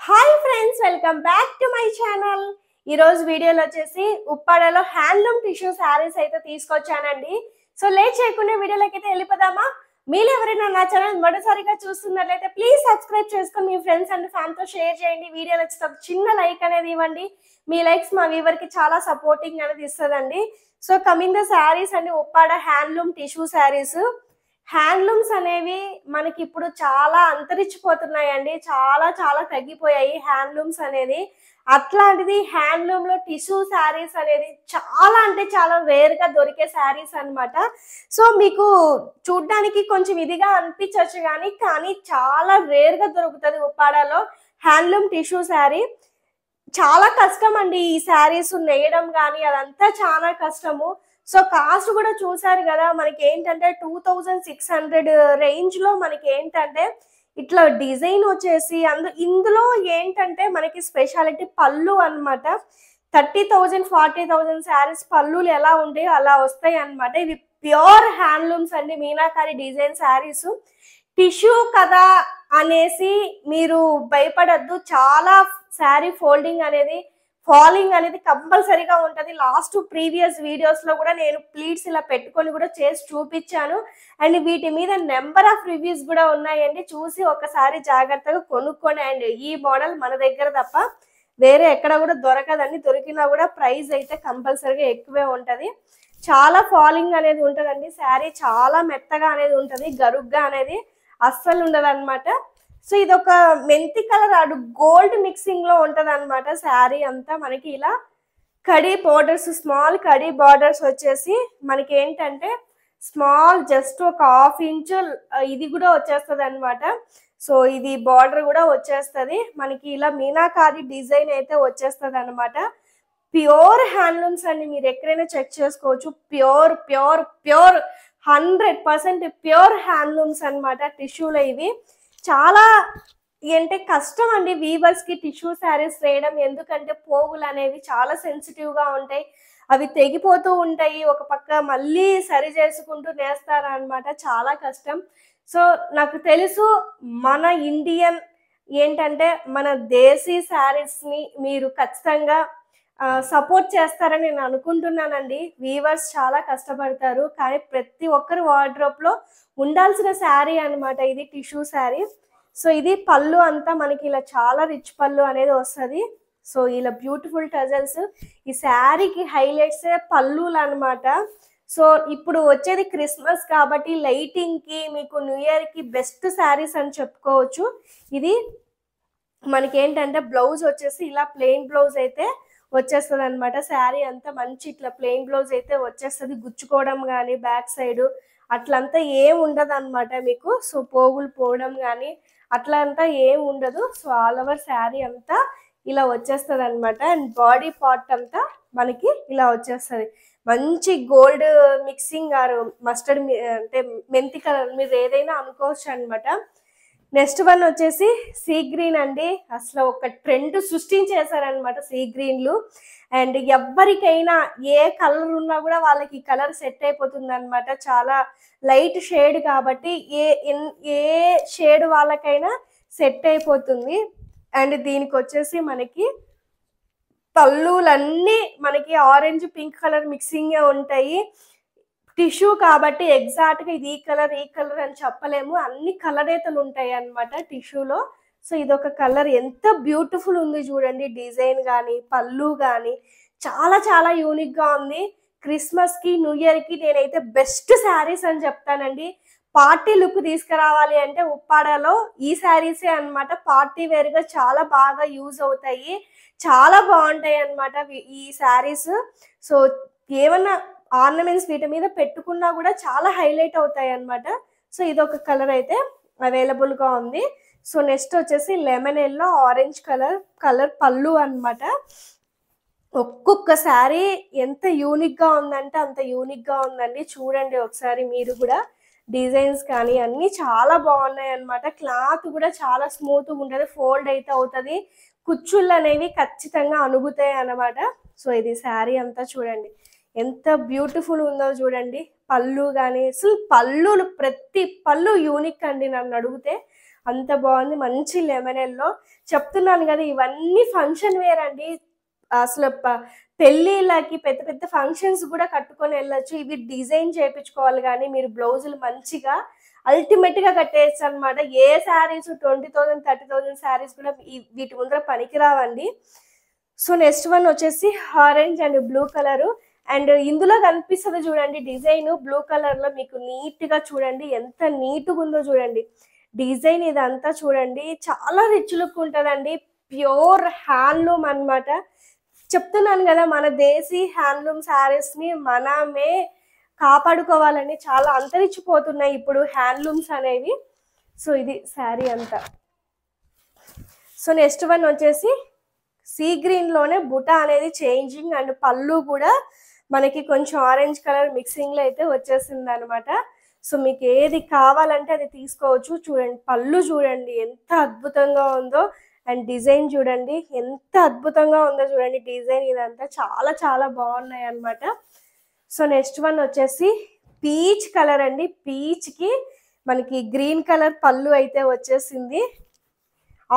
Hi friends, welcome back to my channel. ఈరోజు వీడియోలో వచ్చేసి ఉప్పాడలో హ్యాండ్లూమ్ టిష్యూ శారీస్ అయితే తీసుకొచ్చానండి. సో లేట్ చేయకుండా వీడియోలోకి అయితే వెళ్ళిపోదామా? మీరు ఎవరైనా నా ఛానల్ మొదటిసారిగా చూస్తున్నట్లయితే ప్లీజ్ సబ్స్క్రైబ్ చేసుకొని మీ ఫ్రెండ్స్ అండ్ ఫ్యామిలీతో షేర్ చేయండి. వీడియో నచ్చితే ఒక చిన్న లైక్ అనేది ఇవ్వండి. మీ లైక్స్ మా వ్యూవర్కి చాలా సపోర్టింగ్ అనేది ఇస్తుందండి. సో కమింగ్ ద శారీస్ అండి, Uppada handloom tissue saris. Handlooms అనేవి మనకి ఇప్పుడు చాలా అంతరించిపోతున్నాయండి. చాలా చాలా తగ్గిపోయాయి హ్యాండ్లూమ్స్ అనేది. అట్లాంటిది హ్యాండ్లూమ్ లో టిష్యూ శారీస్ అనేది చాలా అంటే చాలా రేర్ గా దొరికే శారీస్ అన్నమాట. సో మీకు చూడ్డానికి కొంచెం ఇదిగా అనిపించవచ్చు కానీ చాలా రేర్ గా దొరుకుతుంది ఉప్పాడలో హ్యాండ్లూమ్ టిష్యూ శారీ. చాలా కష్టం అండి ఈ శారీస్ నేయడం కానీ, అదంతా చాలా కష్టము. సో కాస్ట్ కూడా చూసారు కదా, మనకి ఏంటంటే 2600 రేంజ్ లో మనకి ఏంటంటే ఇట్లా డిజైన్ వచ్చేసి ఇందులో ఏంటంటే మనకి స్పెషాలిటీ పళ్ళు అన్నమాట. 30,000 40,000 శారీస్ పళ్ళులు ఎలా ఉంటాయో అలా వస్తాయి అన్నమాట. ఇవి ప్యూర్ హ్యాండ్లూమ్స్ అండి, మీనాకారి డిజైన్ శారీస్. టిష్యూ కదా అనేసి మీరు భయపడద్దు. చాలా శారీ ఫాలింగ్ అనేది కంపల్సరీగా ఉంటుంది. లాస్ట్ ప్రీవియస్ వీడియోస్ లో కూడా నేను ప్లీట్స్ ఇలా పెట్టుకొని కూడా చేసి చూపించాను. అండ్ వీటి మీద నెంబర్ ఆఫ్ రివ్యూస్ కూడా ఉన్నాయండి. చూసి ఒకసారి జాగ్రత్తగా కొనుక్కోండి. అండ్ ఈ మోడల్ మన దగ్గర తప్ప వేరే ఎక్కడ కూడా దొరకదండి. దొరికినా కూడా ప్రైస్ అయితే కంపల్సరీగా ఎక్కువే ఉంటది. చాలా ఫాలింగ్ అనేది ఉంటదండి. శారీ చాలా మెత్తగా అనేది ఉంటది, గరుగ్గా అనేది అస్సలు ఉండదు అనమాట. సో ఇది ఒక మెంతి కలర్ అటు గోల్డ్ మిక్సింగ్ లో ఉంటది అనమాట. శారీ అంతా మనకి ఇలా khadi borders, small khadi borders వచ్చేసి మనకి ఏంటంటే స్మాల్ జస్ట్ ఒక 1/2 ఇంచ్ ఇది కూడా వచ్చేస్తుంది అనమాట. సో ఇది బార్డర్ కూడా వచ్చేస్తుంది మనకి. ఇలా మీనాకారి డిజైన్ అయితే వచ్చేస్తుంది అనమాట. ప్యూర్ హ్యాండ్లూమ్స్ అండి, మీరు ఎక్కడైనా చెక్ చేసుకోవచ్చు. Pure pure pure 100% pure handlooms అనమాట. టిష్యూలో ఇవి చాలా అంటే కష్టం అండి వీవర్స్ కి టిష్యూ శారీస్ వేయడం. ఎందుకంటే పోగులు అనేవి చాలా సెన్సిటివ్ గా ఉంటాయి, అవి తెగిపోతూ ఉంటాయి. ఒక పక్క మళ్ళీ సరి చేసుకుంటూ నేస్తారు అనమాట. చాలా కష్టం. సో నాకు తెలుసు మన ఇండియన్ ఏంటంటే మన దేశీ శారీస్ ని మీరు ఖచ్చితంగా సపోర్ట్ చేస్తారని నేను అనుకుంటున్నానండి. వీవర్స్ చాలా కష్టపడతారు, కానీ ప్రతి ఒక్కరి వార్డ్రోబ్ లో ఉండాల్సిన శారీ అనమాట ఇది టిష్యూ శారీ. సో ఇది పళ్ళు అంతా మనకి ఇలా చాలా రిచ్ పళ్ళు అనేది వస్తుంది. సో ఇలా బ్యూటిఫుల్ టజల్స్. ఈ శారీకి హైలైట్స్ పళ్ళులు అనమాట. సో ఇప్పుడు వచ్చేది క్రిస్మస్ కాబట్టి లైటింగ్ కి మీకు న్యూ ఇయర్ కి బెస్ట్ శారీస్ అని చెప్పుకోవచ్చు. ఇది మనకి ఏంటంటే బ్లౌజ్ వచ్చేసి ఇలా ప్లెయిన్ బ్లౌజ్ అయితే వచ్చేస్తుంది అనమాట. శారీ అంతా మంచి ఇట్లా ప్లెయిన్ బ్లౌజ్ అయితే వచ్చేస్తుంది. గుచ్చుకోవడం కానీ బ్యాక్ సైడ్ అట్లంతా ఏం ఉండదు అనమాట మీకు. సో పోగులు పోవడం కానీ అట్లా అంతా ఏం ఉండదు. సో ఆల్ ఓవర్ శారీ అంతా ఇలా వచ్చేస్తుంది అనమాట. అండ్ బాడీ పార్ట్ అంతా మనకి ఇలా వచ్చేస్తుంది. మంచి గోల్డ్ మిక్సింగ్ ఆర్ మస్టర్డ్ అంటే మెంతి కలర్ మీరు ఏదైనా అనుకోవచ్చు అనమాట. నెక్స్ట్ వన్ వచ్చేసి సీ గ్రీన్ అండి. అసలు ఒక ట్రెండ్ సృష్టించేశారనమాట సీ గ్రీన్లు. అండ్ ఎవరికైనా ఏ కలర్ ఉన్నా కూడా వాళ్ళకి కలర్ సెట్ అయిపోతుంది అనమాట. చాలా లైట్ షేడ్ కాబట్టి ఏ షేడ్ వాళ్ళకైనా సెట్ అయిపోతుంది. అండ్ దీనికి వచ్చేసి మనకి పళ్ళులన్నీ మనకి ఆరెంజ్ పింక్ కలర్ మిక్సింగ్ ఉంటాయి. టిష్యూ కాబట్టి ఎగ్జాక్ట్ గా ఇది ఈ కలర్ అని చెప్పలేము. అన్ని కలరేతలు ఉంటాయి అన్నమాట టిష్యూలో. సో ఇదొక కలర్ ఎంత బ్యూటిఫుల్ ఉంది చూడండి. డిజైన్ కానీ పళ్ళు కానీ చాలా చాలా యూనిక్ గా ఉంది. క్రిస్మస్ కి న్యూ ఇయర్ కి నేనైతే బెస్ట్ శారీస్ అని చెప్తానండి. పార్టీ లుక్ తీసుకురావాలి అంటే ఉప్పాడలో ఈ శారీసే అనమాట. పార్టీ వేర్ గా చాలా బాగా యూజ్ అవుతాయి, చాలా బాగుంటాయి అనమాట ఈ శారీస్. సో ఏమన్నా ఆర్నమెంట్స్ వీటి మీద పెట్టుకున్నా కూడా చాలా హైలైట్ అవుతాయి అన్నమాట. సో ఇదొక కలర్ అయితే అవైలబుల్ గా ఉంది. సో నెక్స్ట్ వచ్చేసి లెమన్ ఎల్లో ఆరెంజ్ కలర్ పళ్ళు అన్నమాట. ఒక్కొక్క శారీ ఎంత యూనిక్ గా ఉందంటే అంత యూనిక్ గా ఉందండి. చూడండి ఒకసారి మీరు కూడా. డిజైన్స్ కానీ అన్ని చాలా బాగున్నాయి అన్నమాట. క్లాత్ కూడా చాలా స్మూత్ గా ఉంటుంది, ఫోల్డ్ అయితే అవుతుంది. కుచ్చుళ్ళు అనేవి ఖచ్చితంగా అనుగుతాయి అన్నమాట. సో ఇది శారీ అంతా చూడండి ఎంత బ్యూటిఫుల్ ఉందో చూడండి. పళ్ళు కానీ అసలు పళ్ళులు ప్రతి పళ్ళు యూనిక్ అండి నన్ను అడిగితే. అంత బాగుంది. మంచి లెమన్ ఎల్లో. చెప్తున్నాను కదా, ఇవన్నీ ఫంక్షన్ వేర్ అండి. అసలు పెళ్ళిళ్ళకి పెద్ద పెద్ద ఫంక్షన్స్ కూడా కట్టుకొని వెళ్ళొచ్చు. ఇవి డిజైన్ చేయించుకోవాలి కానీ మీరు బ్లౌజులు మంచిగా అల్టిమేట్ గా కట్టేయచ్చు అనమాట. ఏ శారీస్ 20,000 30,000 శారీస్ కూడా వీటి ముందర పనికిరావండి. సో నెక్స్ట్ వన్ వచ్చేసి orange and blue colour. And ఇందులో కనిపిస్తుంది చూడండి డిజైన్ బ్లూ కలర్ లో. మీకు నీట్ గా చూడండి ఎంత నీట్గా ఉందో చూడండి డిజైన్. ఇదంతా చూడండి చాలా రిచ్ లుక్ ఉంటుందండి. ప్యూర్ హ్యాండ్లూమ్ అన్నమాట. చెప్తున్నాను కదా, మన దేశీ హ్యాండ్లూమ్ శారీస్ ని మనమే కాపాడుకోవాలని చాలా అంతరించిపోతున్నాయి ఇప్పుడు హ్యాండ్లూమ్స్ అనేవి. సో ఇది శారీ అంతా. సో నెక్స్ట్ వన్ వచ్చేసి సీ గ్రీన్ లోనే బుటా అనేది చేంజింగ్ అండ్ పళ్ళు కూడా మనకి కొంచెం ఆరెంజ్ కలర్ మిక్సింగ్ లో అయితే వచ్చేసింది అనమాట. సో మీకు ఏది కావాలంటే అది తీసుకోవచ్చు. చూడండి పళ్ళు చూడండి ఎంత అద్భుతంగా ఉందో. అండ్ డిజైన్ చూడండి ఎంత అద్భుతంగా ఉందో చూడండి డిజైన్. ఇదంతా చాలా చాలా బాగున్నాయి అన్నమాట. సో నెక్స్ట్ వన్ వచ్చేసి పీచ్ కలర్ అండి. పీచ్ కి మనకి గ్రీన్ కలర్ పళ్ళు అయితే వచ్చేసింది.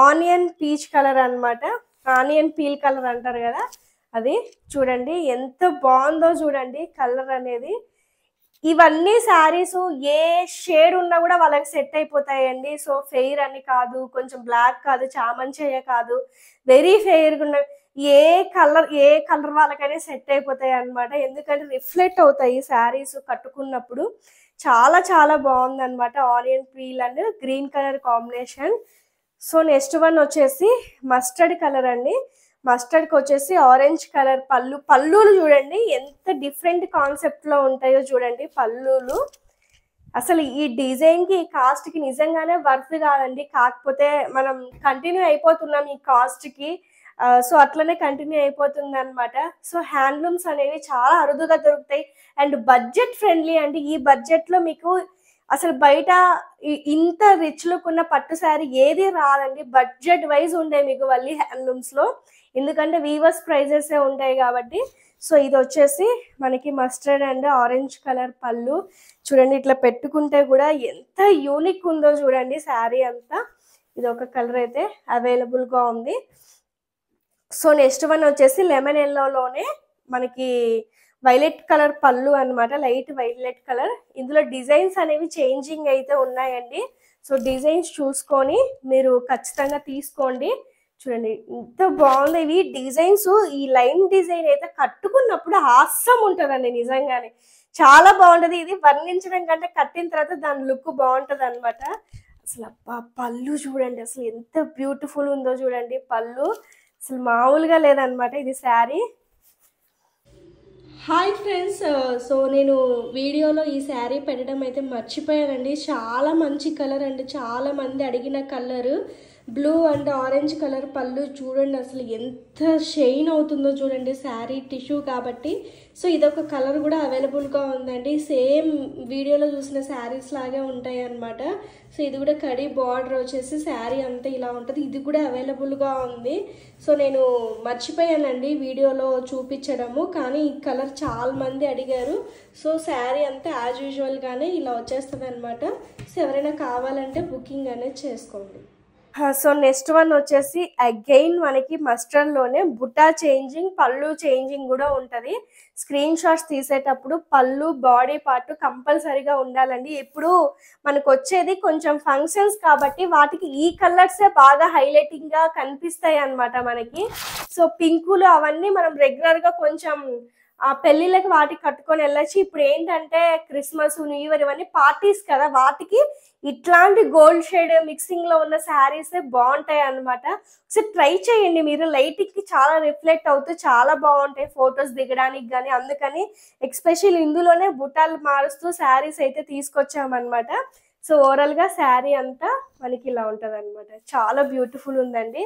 ఆనియన్ పీచ్ కలర్ అన్నమాట. ఆనియన్ పీల్ కలర్ అంటారు కదా, అది చూడండి ఎంత బాగుందో చూడండి కలర్ అనేది. ఇవన్నీ శారీస్ ఏ షేడ్ ఉన్నా కూడా వాళ్ళకి సెట్ అయిపోతాయండి. సో ఫెయిర్ అని కాదు, కొంచెం బ్లాక్ కాదు, చామంచయ్య కాదు, వెరీ ఫెయిర్గా ఉన్న ఏ కలర్ వాళ్ళకైనా సెట్ అయిపోతాయి అన్నమాట. ఎందుకంటే రిఫ్లెక్ట్ అవుతాయి శారీస్ కట్టుకున్నప్పుడు. చాలా చాలా బాగుంది అనమాట. Onion peel and green colour combination. So next one వచ్చేసి మస్టర్డ్ కలర్ అండి. మస్టర్డ్కి వచ్చేసి ఆరెంజ్ కలర్ పళ్ళులు చూడండి ఎంత డిఫరెంట్ కాన్సెప్ట్ లో ఉంటాయో చూడండి పళ్ళులు. అసలు ఈ డిజైన్ కి కాస్ట్ కి నిజంగానే వర్త్ కాదండి. కాకపోతే మనం కంటిన్యూ అయిపోతున్నాం ఈ కాస్ట్ కి. సో అట్లనే కంటిన్యూ అయిపోతుంది అనమాట. సో హ్యాండ్లూమ్స్ అనేవి చాలా అరుదుగా దొరుకుతాయి అండ్ బడ్జెట్ ఫ్రెండ్లీ అండి. ఈ బడ్జెట్ లో మీకు అసలు బయట ఇంత రిచ్ లుక్ ఉన్న పట్టు శారీ ఏది రాదండి. బడ్జెట్ వైజ్ ఉండే మీకు వల్లి హ్యాండ్లూమ్స్ లో, ఎందుకంటే వీవర్స్ ప్రైజెస్ ఉంటాయి కాబట్టి. సో ఇది వచ్చేసి మనకి మస్టర్డ్ అండ్ ఆరెంజ్ కలర్ పళ్ళు. చూడండి ఇట్లా పెట్టుకుంటే కూడా ఎంత యూనిక్ ఉందో చూడండి శారీ అంతా. ఇది ఒక కలర్ అయితే అవైలబుల్ గా ఉంది. సో నెక్స్ట్ వన్ వచ్చేసి లెమన్ ఎల్లోలోనే మనకి వైలెట్ కలర్ పళ్ళు అన్నమాట. Light violet colour. ఇందులో డిజైన్స్ అనేవి చేంజింగ్ అయితే ఉన్నాయండి. సో డిజైన్స్ చూసుకొని మీరు ఖచ్చితంగా తీసుకోండి. చూడండి ఎంత బాగుంది ఇవి డిజైన్స్. ఈ లైన్ డిజైన్ అయితే కట్టుకున్నప్పుడు హాస్యం ఉంటుందండి నిజంగానే చాలా బాగుంటది. ఇది వర్ణించడం కంటే కట్టిన తర్వాత దాని లుక్ బాగుంటది అనమాట. అసలు అబ్బా పళ్ళు చూడండి అసలు ఎంత బ్యూటిఫుల్ ఉందో చూడండి పళ్ళు. అసలు మామూలుగా లేదనమాట ఇది శారీ. హాయ్ ఫ్రెండ్స్, సో నేను వీడియోలో ఈ శారీ పెట్టడం అయితే మర్చిపోయానండి. చాలా మంచి కలర్ అండి, చాలా మంది అడిగిన colour. Blue and orange colour పళ్ళు చూడండి అసలు ఎంత షైన్ అవుతుందో చూడండి శారీ టిష్యూ కాబట్టి. సో ఇదొక కలర్ కూడా అవైలబుల్గా ఉందండి. సేమ్ వీడియోలో చూసిన శారీస్ లాగే ఉంటాయి అన్నమాట. సో ఇది కూడా కడి బార్డర్ వచ్చేసి శారీ అంతా ఇలా ఉంటుంది. ఇది కూడా అవైలబుల్గా ఉంది. సో నేను మర్చిపోయానండి వీడియోలో చూపించడము, కానీ ఈ కలర్ చాలా మంది అడిగారు. సో శారీ అంతా యాజ్ యూజువల్గానే ఇలా వచ్చేస్తుంది అనమాట. సో ఎవరైనా కావాలంటే బుకింగ్ అనేది చేసుకోండి. సో నెక్స్ట్ వన్ వచ్చేసి అగైన్ మనకి మస్టర్డ్ లోనే బుటా చేంజింగ్ పళ్ళు చేంజింగ్ కూడా ఉంటది. స్క్రీన్ షాట్స్ తీసేటప్పుడు పళ్ళు బాడీ పార్ట్ కంపల్సరీగా ఉండాలండి. ఇప్పుడు మనకు వచ్చేది కొంచెం ఫంక్షన్స్ కాబట్టి వాటికి ఈ కలర్సే బాగా హైలైటింగ్ గా కనిపిస్తాయి అన్నమాట మనకి. సో పింకులు అవన్నీ మనం రెగ్యులర్ గా కొంచెం పెళ్లిళ్ళకి వాటికి కట్టుకొని వెళ్ళచ్చు. ఇప్పుడు ఏంటంటే క్రిస్మస్ న్యూ ఇయర్ ఇవన్నీ పార్టీస్ కదా, వాటికి ఇట్లాంటి గోల్డ్ షేడ్ మిక్సింగ్ లో ఉన్న శారీస్ బాగుంటాయి అన్నమాట. సో ట్రై చేయండి మీరు. లైటింగ్ కి చాలా రిఫ్లెక్ట్ అవుతూ చాలా బాగుంటాయి ఫొటోస్ దిగడానికి కానీ. అందుకని ఎక్స్పెషల్ ఇందులోనే బుట్టాలు మారుస్తూ శారీస్ అయితే తీసుకొచ్చామన్నమాట. సో ఓవరాల్ గా శారీ అంతా మనకి ఇలా ఉంటది అనమాట. చాలా బ్యూటిఫుల్ ఉందండి.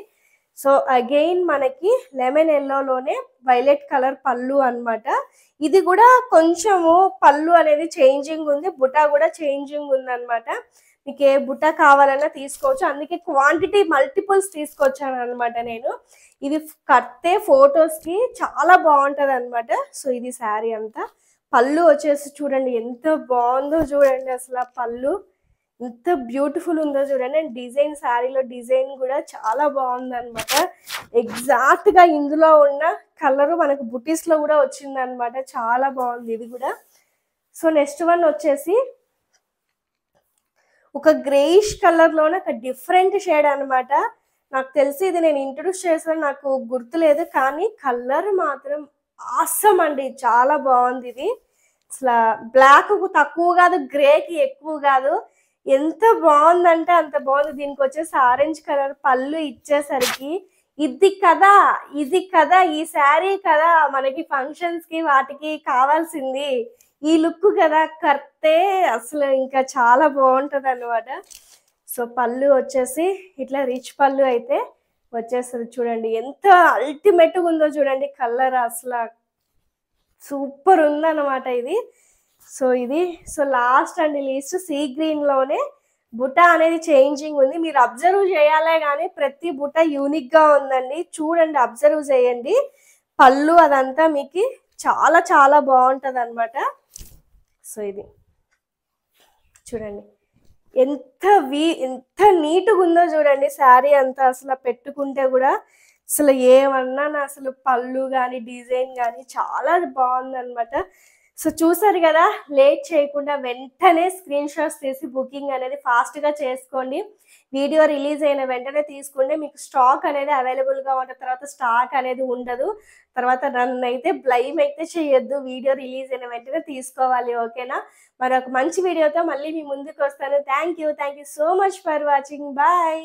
సో అగైన్ మనకి లెమన్ ఎల్లోలోనే వైలెట్ కలర్ పళ్ళు అన్నమాట. ఇది కూడా కొంచెము పళ్ళు అనేది చేంజింగ్ ఉంది, బుటా కూడా చేంజింగ్ ఉంది అనమాట. మీకు ఏ బుటా కావాలన్నా తీసుకోవచ్చు. అందుకే క్వాంటిటీ మల్టిపుల్స్ తీసుకొచ్చాను అనమాట నేను. ఇది కట్టే ఫొటోస్ కి చాలా బాగుంటది అనమాట. సో ఇది శారీ అంతా. పళ్ళు వచ్చేసి చూడండి ఎంత బాగుందో చూడండి అసలు. పళ్ళు ఎంత బ్యూటిఫుల్ ఉందో చూడండి. అండ్ డిజైన్, శారీలో డిజైన్ కూడా చాలా బాగుంది అనమాట. ఎగ్జాక్ట్ గా ఇందులో ఉన్న కలర్ మనకు బుటీస్ లో కూడా వచ్చింది అనమాట. చాలా బాగుంది ఇది కూడా. సో నెక్స్ట్ వన్ వచ్చేసి ఒక గ్రేయిష్ కలర్ లోనే ఒక డిఫరెంట్ షేడ్ అనమాట. నాకు తెలిసి ఇది నేను ఇంట్రొడ్యూస్ చేసిన నాకు గుర్తులేదు, కానీ కలర్ మాత్రం ఆసమ్ అండి, చాలా బాగుంది ఇది. అసలు బ్లాక్ తక్కువ కాదు, గ్రేకి ఎక్కువ కాదు, ఎంత బాగుందంటే అంత బాగుంది. దీనికి వచ్చేసి ఆరెంజ్ కలర్ పళ్ళు ఇచ్చేసరికి ఇది కదా, ఇది కదా, ఈ శారీ కదా మనకి ఫంక్షన్స్ కి వాటికి కావాల్సింది, ఈ లుక్ కదా కర్తే అసలు ఇంకా చాలా బాగుంటది అనమాట. సో పళ్ళు వచ్చేసి ఇట్లా రిచ్ పళ్ళు అయితే వచ్చేస్తుంది. చూడండి ఎంత అల్టిమేట్ గా ఉందో చూడండి కలర్, అసలు సూపర్ ఉందన్నమాట ఇది. సో ఇది last and least sea green లోనే బుట్ట అనేది చేంజింగ్ ఉంది. మీరు అబ్జర్వ్ చేయాలే కానీ ప్రతి బుట్ట యూనిక్ గా ఉందండి. చూడండి, అబ్జర్వ్ చేయండి. పళ్ళు అదంతా మీకు చాలా చాలా బాగుంటది అనమాట. సో ఇది చూడండి ఎంత నీట్గా ఉందో చూడండి శారీ అంతా. అసలు పెట్టుకుంటే కూడా అసలు ఏమన్నా అసలు పళ్ళు కానీ డిజైన్ కానీ చాలా బాగుంది అనమాట. సో చూసారు కదా, లేట్ చేయకుండా వెంటనే స్క్రీన్ షాట్స్ తీసి బుకింగ్ అనేది ఫాస్ట్గా చేసుకోండి. వీడియో రిలీజ్ అయిన వెంటనే తీసుకుంటే మీకు స్టాక్ అనేది అవైలబుల్గా ఉంటుంది. తర్వాత స్టాక్ అనేది ఉండదు. తర్వాత నన్ను అయితే బ్లైమ్ అయితే చేయొద్దు, వీడియో రిలీజ్ అయిన వెంటనే తీసుకోవాలి, ఓకేనా? మరొక మంచి వీడియోతో మళ్ళీ మీ ముందుకు వస్తాను. Thank you so much for watching. Bye.